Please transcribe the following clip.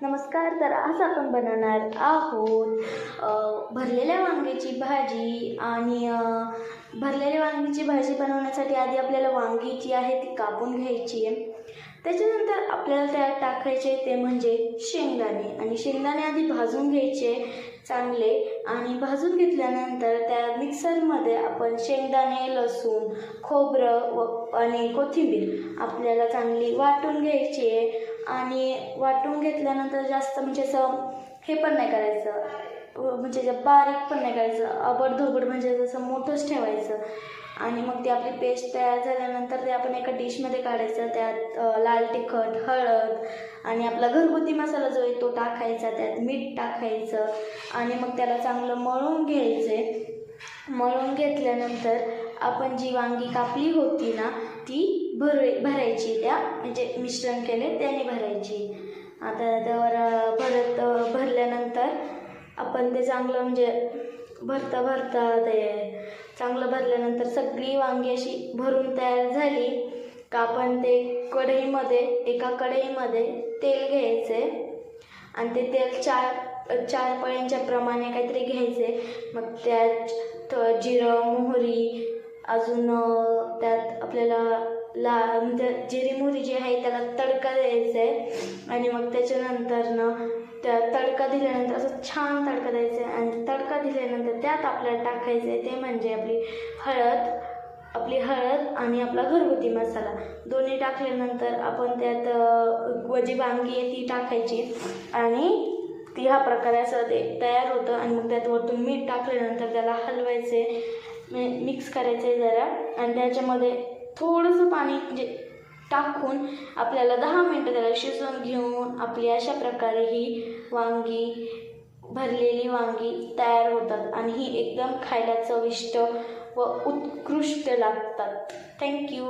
नमस्कार. तर आज आपण बनवणार आहोत भरलेल्या वांग्याची भाजी. आणि भरलेल्या वांग्याची भाजी बनवण्यासाठी आधी आपल्याला वांगी जी आहे ती कापून घ्यायची आहे. त्याच्यानंतर आपल्याला त्यात टाकायचे ते म्हणजे शेंगदाणे. आणि शेंगदाणे आधी भाजून घ्यायचे चांगले. आणि भाजून घेतल्यानंतर त्या मिक्सरमध्ये आपण शेंगदाणे, लसूण, खोबरं आणि कोथिंबीर आपल्याला चांगली वाटून घ्यायची आहे. आणि वाटून घेतल्यानंतर जास्त म्हणजे असं हे पण नाही करायचं, म्हणजे बारीक पण नाही करायचं, अबडधोबड म्हणजे जसं मोठंच ठेवायचं. आणि मग ती आपली पेस्ट तयार झाल्यानंतर ते आपण एका डिशमध्ये काढायचं. त्यात लाल तिखट, हळद आणि आपला घरगुती मसाला जो आहे तो टाकायचा. त्यात मीठ टाकायचं आणि मग त्याला चांगलं मळून घ्यायचे. मळून घेतल्यानंतर आपण जी वांगी कापली होती ना ती भरायची, त्या म्हणजे मिश्रण केले त्याने भरायची. आता त्यावर भरल्यानंतर आपण ते चांगलं म्हणजे भरता ते चांगलं भरल्यानंतर सगळी वांगी अशी भरून तयार झाली का आपण ते एका कढईमध्ये तेल घ्यायचे. आणि ते तेल चार पळ्यांच्या प्रमाणे काहीतरी घ्यायचे. मग त्यात जिरं, मोहरी, अजून त्यात आपल्याला म्हणजे जिरी मोहरी जी आहे त्याला तडका द्यायचा आहे. आणि मग त्याच्यानंतर त्या तडका दिल्यानंतर असं छान तडका द्यायचा आहे. आणि तडका दिल्यानंतर त्यात आपल्याला टाकायचं आहे ते म्हणजे आपली हळद आणि आपला घरगुती मसाला दोन्ही टाकल्यानंतर आपण त्यात जी वांगी आहे ती टाकायची. आणि ती ह्या प्रकारे असं ते तयार होतं. आणि मग त्यात वरतून मीठ टाकल्यानंतर त्याला हलवायचे, मिक्स करायचे जरा. आणि त्याच्यामध्ये थोडंसं पाणी म्हणजे टाकून आपल्याला 10 मिनटं त्याला शिजवून घेऊन आपली अशा प्रकारे ही भरलेली वांगी तयार होतात. आणि ही एकदम खायला चविष्ट व उत्कृष्ट लागतात. थँक्यू.